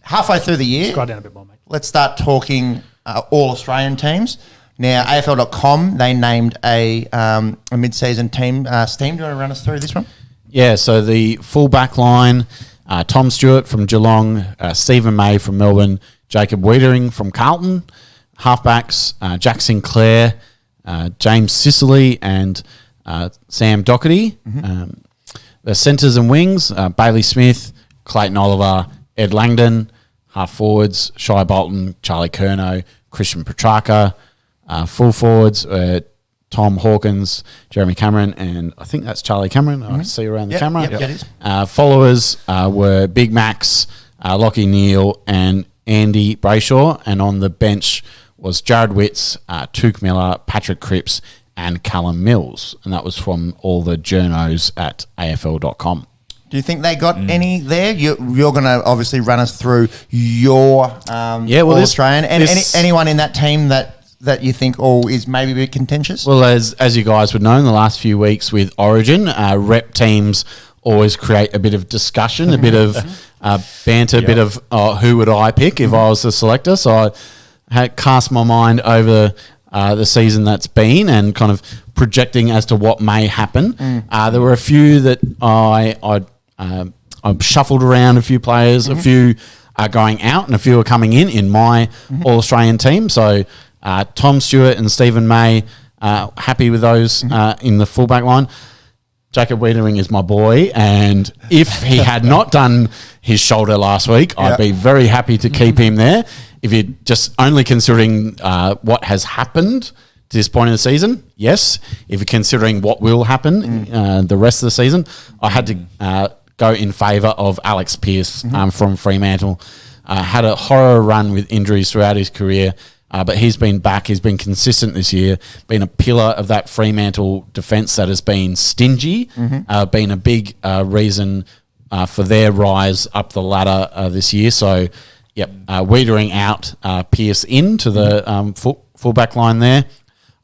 halfway through the year. Scroll down a bit more, mate. Let's start talking all Australian teams. Now, AFL.com, they named a mid-season team. Steam, do you want to run us through this one? Yeah, so the full back line, Tom Stewart from Geelong, Stephen May from Melbourne, Jacob Wiedering from Carlton, halfbacks, Jack Sinclair, James Sicily and Sam Doherty. The centres and wings, Bailey Smith, Clayton Oliver, Ed Langdon, half forwards, Shai Bolton, Charlie Curnow, Christian Petrarca, full forwards, Tom Hawkins, Jeremy Cameron, and I think that's Charlie Cameron. I see you around the camera. That is. Followers were Big Max, Lockie Neal, and Andy Brayshaw, and on the bench was Jared Witts, Took Miller, Patrick Cripps, and Callum Mills, and that was from all the journos at AFL.com. Do you think they got any there? You're going to obviously run us through your All-Australian. And anyone in that team that you think is maybe a bit contentious? Well, as you guys would know, in the last few weeks with Origin, rep teams always create a bit of discussion, a bit of banter, a bit of who would I pick if I was the selector. So I had cast my mind over the season that's been and kind of projecting as to what may happen. There were a few that I shuffled around a few players, a few are going out and a few are coming in my All-Australian team. So Tom Stewart and Stephen May, happy with those in the fullback line. Jacob Wiedering is my boy, and if he had not done his shoulder last week, I'd be very happy to keep him there. If you're just only considering what has happened to this point in the season, yes. If you're considering what will happen the rest of the season, I had to go in favour of Alex Pearce from Fremantle. Had a horror run with injuries throughout his career, but he's been back. He's been consistent this year, been a pillar of that Fremantle defence that has been stingy, been a big reason for their rise up the ladder this year. So, Wiedering out, Pearce into the full back line there.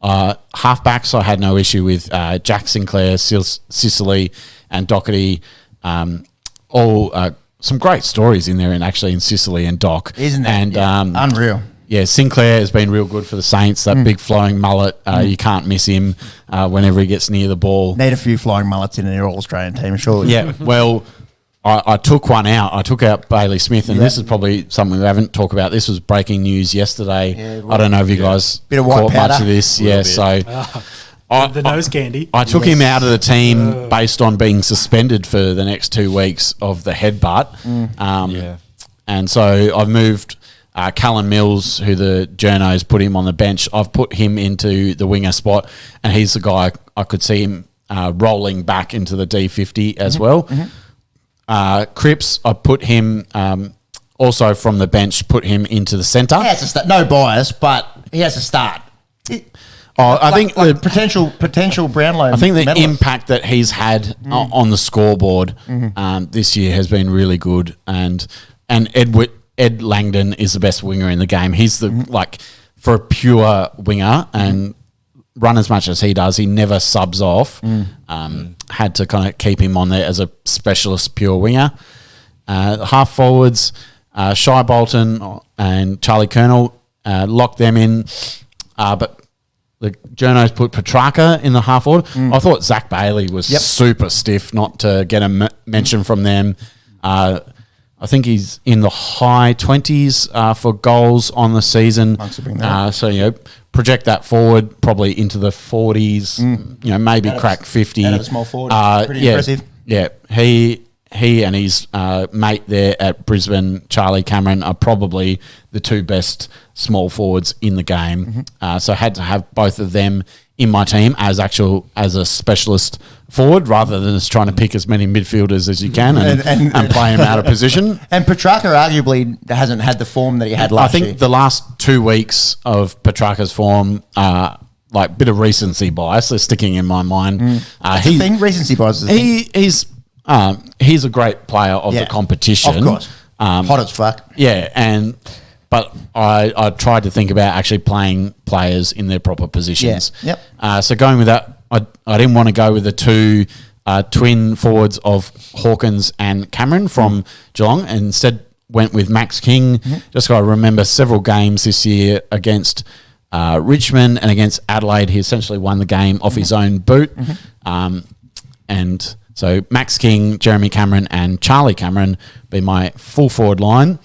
Halfbacks, I had no issue with Jack Sinclair, Sicily, and Doherty. All some great stories in there, in Sicily and Doc, isn't it? And unreal. Yeah, Sinclair has been real good for the Saints. That big flowing mullet, you can't miss him whenever he gets near the ball. Need a few flying mullets in your All-Australian team, surely. Yeah, well, I took one out. I took out Bailey Smith, and this is probably something we haven't talked about. This was breaking news yesterday. Yeah, I don't know if you guys caught much of this. Yeah, so the nose candy. I took him out of the team based on being suspended for the next 2 weeks of the headbutt. And so I've moved Callum Mills, who the journos put him on the bench. I've put him into the winger spot, and he's the guy I could see him rolling back into the D50 as well. Cripps, I put him also from the bench, put him into the centre. He has to start. No bias, but he has to start. I think the potential Brownlow. I think the impact that he's had on the scoreboard this year has been really good, and Ed Langdon is the best winger in the game. He's the for a pure winger and run as much as he does. He never subs off. Had to kind of keep him on there as a specialist pure winger. Half forwards, Shai Bolton and Charlie Curnow, locked them in. But the journos put Petrarca in the half forward. I thought Zach Bailey was super stiff not to get a mention from them. I think he's in the high 20s for goals on the season. So, project that forward probably into the 40s, maybe crack 50. Out of a small forward. Pretty impressive. Yeah, he and his mate there at Brisbane, Charlie Cameron, are probably the two best small forwards in the game. So I had to have both of them in my team as a specialist forward rather than just trying to pick as many midfielders as you can and play him out of position. And Petrarca arguably hasn't had the form that he had last year. I think the last 2 weeks of Petrarca's form like bit of recency bias is sticking in my mind. Recency bias is he's a great player of the competition. Of course. Hot as fuck. Yeah, but I tried to think about actually playing players in their proper positions. Yeah. So going with that, I didn't want to go with the two twin forwards of Hawkins and Cameron from Geelong, and instead went with Max King. Just got to remember several games this year against Richmond and against Adelaide. He essentially won the game off his own boot. And so Max King, Jeremy Cameron and Charlie Cameron be my full forward line.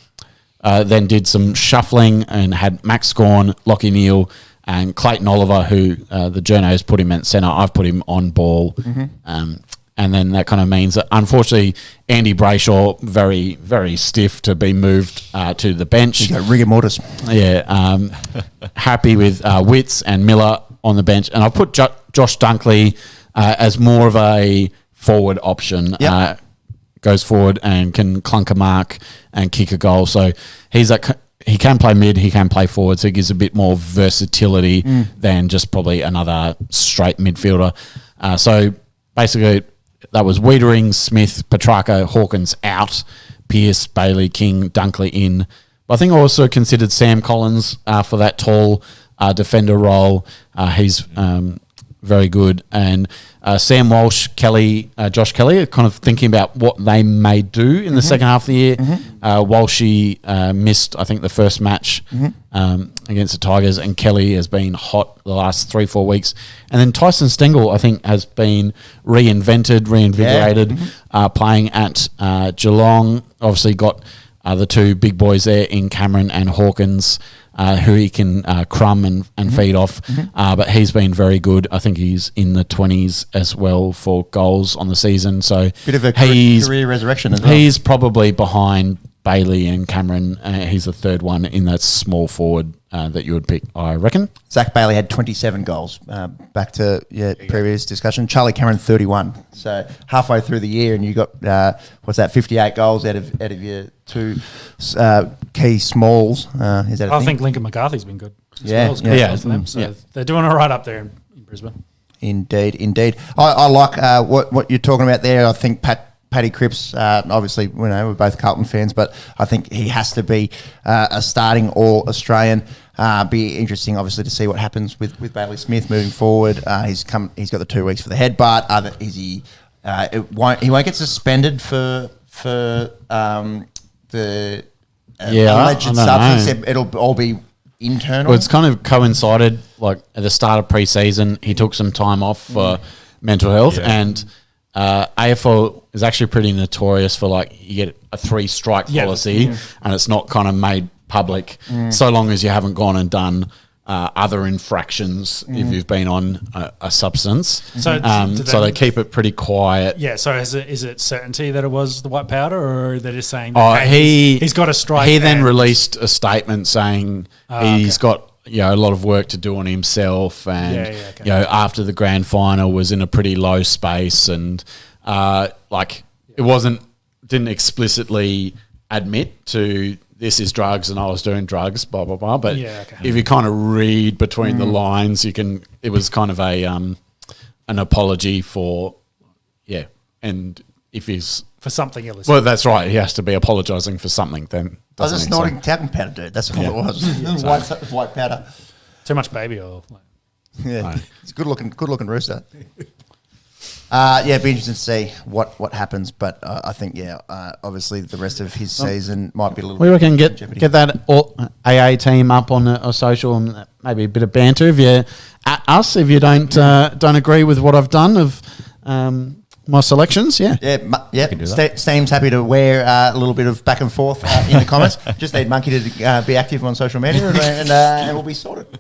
Then did some shuffling and had Max Gawn, Lachie Neale and Clayton Oliver, who the journos put him at centre. I've put him on ball. And then that kind of means that, unfortunately, Andy Brayshaw, very, very stiff to be moved to the bench. You got rigor mortis. Yeah. Happy with Witts and Miller on the bench. And I've put Josh Dunkley as more of a forward option. Yep. Goes forward and can clunk a mark and kick a goal. So he's he can play mid, he can play forward, so he gives a bit more versatility than just probably another straight midfielder. So basically, that was Wiedering, Smith, Petrarca, Hawkins out, Pearce, Bailey, King, Dunkley in. But I think I also considered Sam Collins for that tall defender role. He's very good. And Sam Walsh, Kelly, Josh Kelly are kind of thinking about what they may do in the second half of the year. Walshy missed, I think, the first match against the Tigers, and Kelly has been hot the last 3-4 weeks. And then Tyson Stengel, I think, has been reinvigorated, playing at Geelong. Obviously got the two big boys there in Cameron and Hawkins, who he can crumb and feed off. But he's been very good. I think he's in the 20s as well for goals on the season. So bit of a career resurrection as well. He's probably behind Bailey and Cameron. He's the third one in that small forward that you would pick, I reckon. Zach Bailey had 27 goals. Back to previous discussion. Charlie Cameron 31. So halfway through the year, and you got 58 goals out of your two key smalls. Is that? I think Lincoln McCarthy's been good. Yeah. For them, so they're doing all right up there in Brisbane. Indeed. I like what you're talking about there. I think Paddy Cripps, obviously, we're both Carlton fans, but I think he has to be a starting All-Australian. Be interesting, obviously, to see what happens with Bailey Smith moving forward. He's got the 2 weeks for the head, but he won't get suspended for the alleged substance. It'll all be internal. Well, it's kind of coincided, like at the start of pre-season, he took some time off for mental health, and AFL is actually pretty notorious for, like, you get a 3-strike policy and it's not kind of made public so long as you haven't gone and done other infractions if you've been on a substance. So they keep it pretty quiet. Yeah, so is it certainty that it was the white powder, or they're just saying he's got a strike? He then released a statement saying he's got a lot of work to do on himself, and after the grand final was in a pretty low space, and didn't explicitly admit to this is drugs and I was doing drugs, blah blah blah. But if you kind of read between the lines, it was kind of a an apology for and if he's for something illicit. Well, that's right. He has to be apologising for something. Then I was just snorting talcum powder, dude. That's all it was. White powder. Too much baby oil. It's a good looking rooster. It'd be interesting to see what happens, but I think obviously the rest of his season might be a little. We reckon get that AA team up on a social and maybe a bit of banter. If you at us, if you don't agree with what I've done of my selections, Steam's happy to wear a little bit of back and forth in the comments. Just need Monkey to be active on social media, and we'll be sorted.